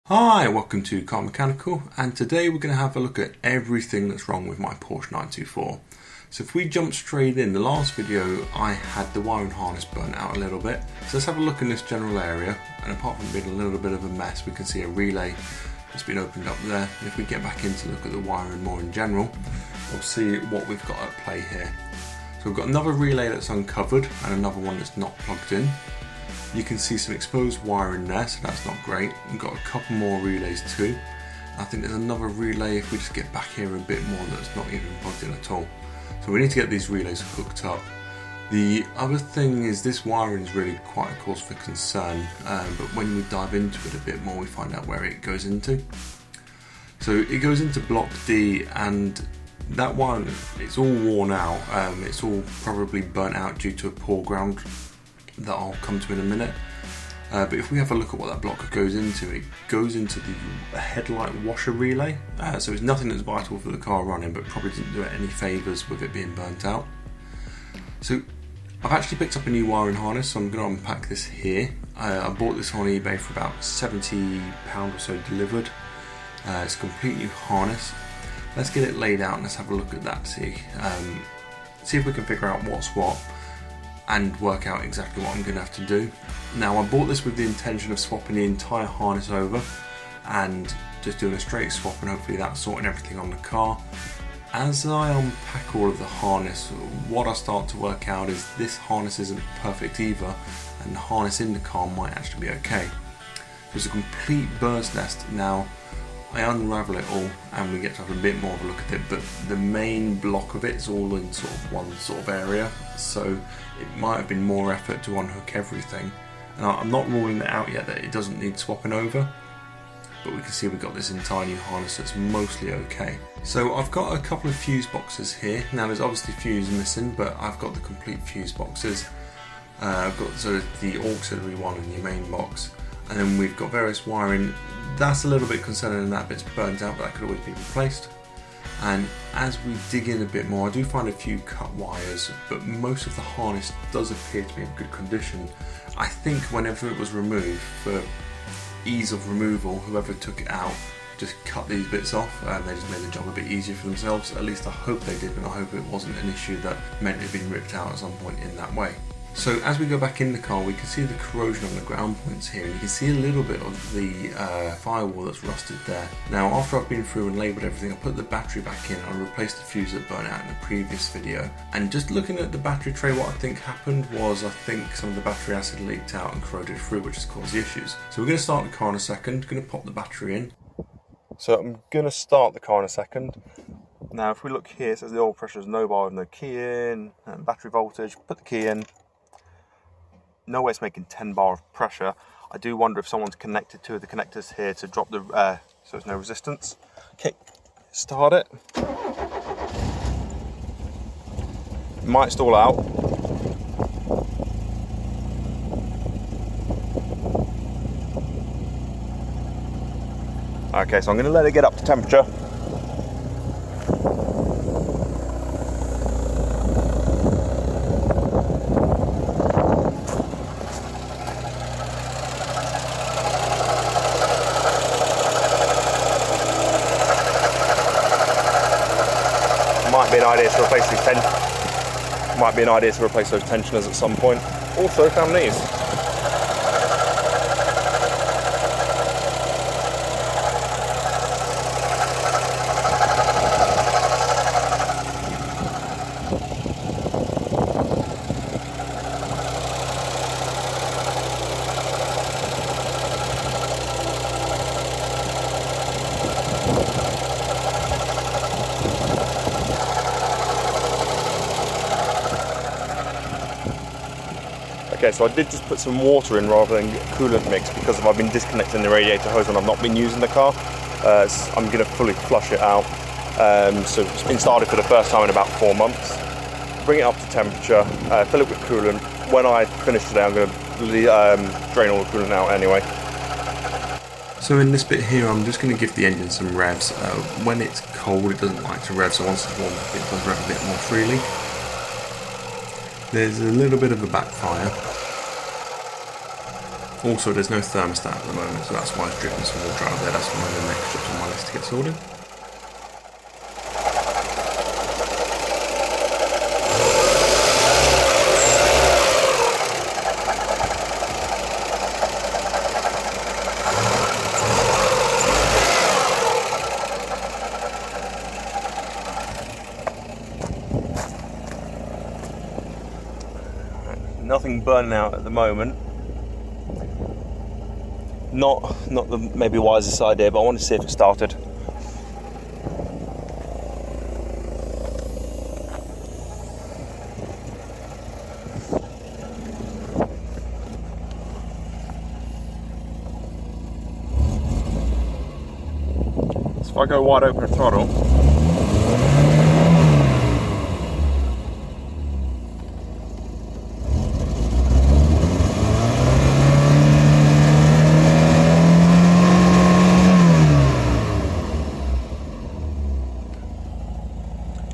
Hi, welcome to Car Mechanical, and today we're going to have a look at everything that's wrong with my Porsche 924. So if we jump straight in, the last video I had the wiring harness burnt out a little bit, so let's have a look in this general area, and apart from being a little bit of a mess, we can see a relay that's been opened up there, and if we get back in to look at the wiring more in general, we'll see what we've got at play here. So we've got another relay that's uncovered, and another one that's not plugged in. You can see some exposed wiring there, so that's not great. We've got a couple more relays too. I think there's another relay if we just get back here a bit more that's not even plugged in at all. So we need to get these relays hooked up. The other thing is this wiring is really quite a cause for concern, but when we dive into it a bit more we find out where it goes into. So it goes into block D, and that one, it's all worn out. It's all probably burnt out due to a poor ground that I'll come to in a minute. But if we have a look at what that block goes into, it goes into the headlight washer relay. So it's nothing that's vital for the car running, but probably didn't do it any favours with it being burnt out. So I've actually picked up a new wiring harness, so I'm going to unpack this here. I bought this on eBay for about £70 or so delivered. It's a complete new harness. Let's get it laid out and let's have a look at that, see if we can figure out what's what and work out exactly what I'm going to have to do. Now I bought this with the intention of swapping the entire harness over and just doing a straight swap, and hopefully that's sorting everything on the car. As I unpack all of the harness, what I start to work out is this harness isn't perfect either, and the harness in the car might actually be okay. There's a complete bird's nest. Now I unravel it all and we get to have a bit more of a look at it, but the main block of it is all in sort of one sort of area, so it might have been more effort to unhook everything. And I'm not ruling it out yet that it doesn't need swapping over, but we can see we've got this entire new harness that's mostly okay. So I've got a couple of fuse boxes here. Now there's obviously fuse missing, but I've got the complete fuse boxes. I've got the auxiliary one in the main box, and then we've got various wiring. That's a little bit concerning, that bit's burnt out, but that could always be replaced. And as we dig in a bit more, I do find a few cut wires, but most of the harness does appear to be in good condition. I think whenever it was removed, for ease of removal, whoever took it out just cut these bits off, and they just made the job a bit easier for themselves. At least I hope they did, and I hope it wasn't an issue that meant it had been ripped out at some point in that way. So as we go back in the car, we can see the corrosion on the ground points here, and you can see a little bit of the firewall that's rusted there. Now after I've been through and labelled everything, I put the battery back in, I replaced the fuse that burnt out in the previous video. And just looking at the battery tray, what I think happened was I think some of the battery acid leaked out and corroded through, which has caused the issues. So we're going to start the car in a second, going to pop the battery in. So I'm going to start the car in a second. Now if we look here, it says the oil pressure is no bar with no key in, and battery voltage, put the key in. No way it's making 10 bar of pressure. I do wonder if someone's connected to the connectors here to drop the, so there's no resistance. Okay, start it. Might stall out. Okay, so I'm gonna let it get up to temperature. Might be an idea to replace these those tensioners at some point. Also found these. Okay, so I did just put some water in rather than coolant mix because I've been disconnecting the radiator hose when I've not been using the car. I'm going to fully flush it out. So it's been started for the first time in about 4 months. Bring it up to temperature, fill it with coolant. When I finish today, I'm going to drain all the coolant out anyway. So in this bit here, I'm just going to give the engine some revs. When it's cold, it doesn't like to rev, so once it's warm, it does rev a bit more freely. There's a little bit of a backfire. Also, there's no thermostat at the moment, so that's why it's dripping some water out of there. That's one of the next strips on my list to get sorted. Nothing burning out at the moment. Not the maybe wisest idea, but I want to see if it started. So if I go wide open throttle,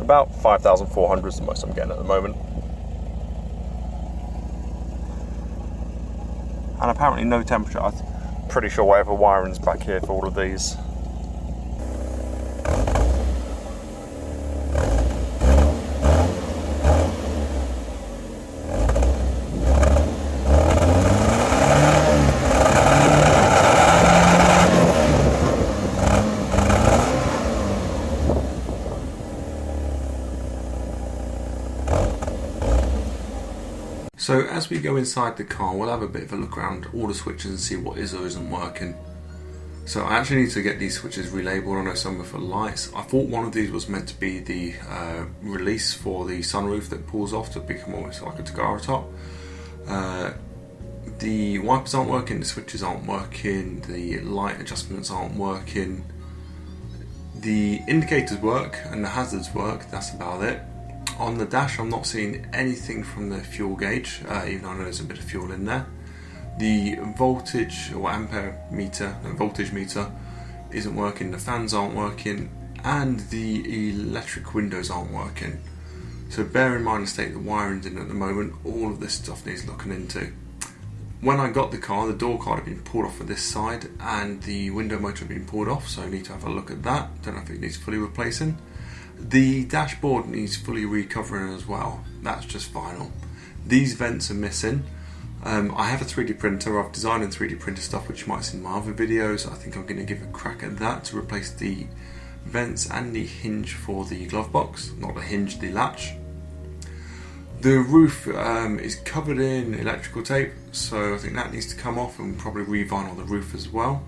about 5,400 is the most I'm getting at the moment. And apparently no temperature. I'm pretty sure whatever wiring's back here for all of these. So as we go inside the car, we'll have a bit of a look around all the switches and see what is or isn't working. So I actually need to get these switches relabeled. I know some are for lights. I thought one of these was meant to be the release for the sunroof that pulls off to become almost like a Tagara top. The wipers aren't working, the switches aren't working, the light adjustments aren't working. The indicators work and the hazards work, that's about it. On the dash I'm not seeing anything from the fuel gauge, even though I know there's a bit of fuel in there. The voltage or ampere meter, no, voltage meter isn't working, the fans aren't working, and the electric windows aren't working. So bear in mind the state the wiring's in at the moment. All of this stuff needs looking into. When I got the car, the door card had been pulled off for this side and the window motor had been pulled off, so I need to have a look at that. Don't know if it needs fully replacing. The dashboard needs fully recovering as well. That's just final. These vents are missing. I have a 3D printer. I've designed and 3D printed stuff which you might see in my other videos. I think I'm going to give a crack at that to replace the vents and the hinge for the glove box. Not the hinge, the latch. The roof is covered in electrical tape, so I think that needs to come off and probably re-vinyl the roof as well.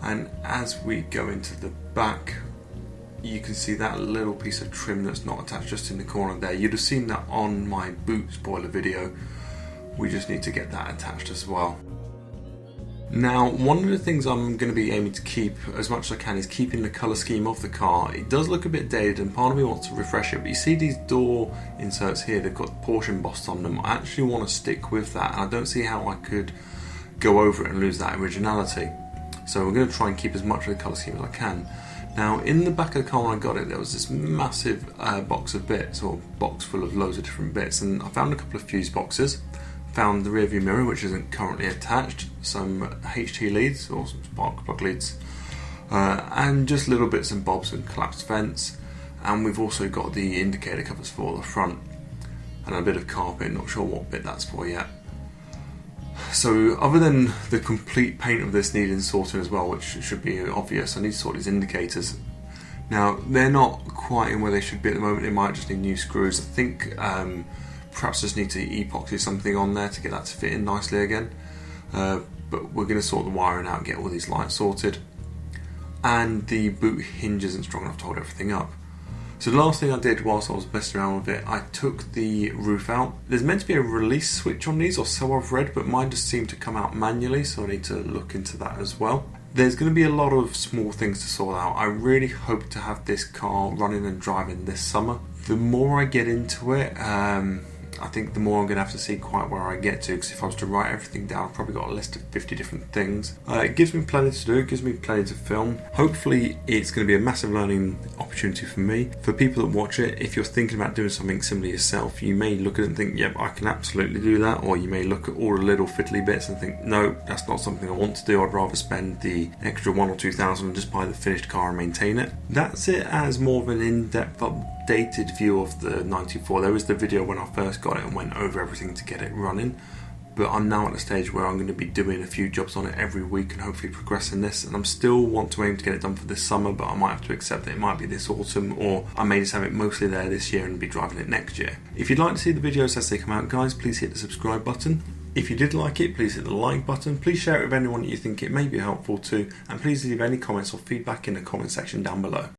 And as we go into the back, you can see that little piece of trim that's not attached just in the corner there. You'd have seen that on my boot spoiler video. We just need to get that attached as well. Now, one of the things I'm going to be aiming to keep as much as I can is keeping the colour scheme of the car. It does look a bit dated and part of me wants to refresh it, but you see these door inserts here, they've got Porsche embossed on them. I actually want to stick with that, and I don't see how I could go over it and lose that originality. So we're going to try and keep as much of the colour scheme as I can. Now, in the back of the car when I got it, there was this massive box of bits, or box full of loads of different bits, and I found a couple of fuse boxes, found the rear view mirror which isn't currently attached, some HT leads, or some spark plug leads, and just little bits and bobs and collapsed vents, and we've also got the indicator covers for the front, and a bit of carpet, not sure what bit that's for yet. So other than the complete paint of this needing sorting as well, which should be obvious, I need to sort these indicators. Now, they're not quite in where they should be at the moment. They might just need new screws. I think perhaps just need to epoxy something on there to get that to fit in nicely again. But we're going to sort the wiring out and get all these lights sorted. And the boot hinge isn't strong enough to hold everything up. So the last thing I did whilst I was messing around with it, I took the roof out. There's meant to be a release switch on these, or so I've read, but mine just seemed to come out manually, so I need to look into that as well. There's going to be a lot of small things to sort out. I really hope to have this car running and driving this summer. The more I get into it, I think the more I'm going to have to see quite where I get to, because if I was to write everything down, I've probably got a list of 50 different things. It gives me plenty to do, it gives me plenty to film. Hopefully it's going to be a massive learning opportunity for me. For people that watch it, if you're thinking about doing something similar yourself, you may look at it and think, yep, I can absolutely do that, or you may look at all the little fiddly bits and think, no, that's not something I want to do. I'd rather spend the extra 1,000 or 2,000 and just buy the finished car and maintain it. That's it as more of an in-depth updated view of the 924. There was the video when I first got it and went over everything to get it running, but I'm now at the stage where I'm going to be doing a few jobs on it every week and hopefully progressing this, and I'm still want to aim to get it done for this summer, but I might have to accept that it might be this autumn, or I may just have it mostly there this year and be driving it next year. If you'd like to see the videos as they come out, guys, please hit the subscribe button. If you did like it, please hit the like button. Please share it with anyone that you think it may be helpful to, and please leave any comments or feedback in the comment section down below.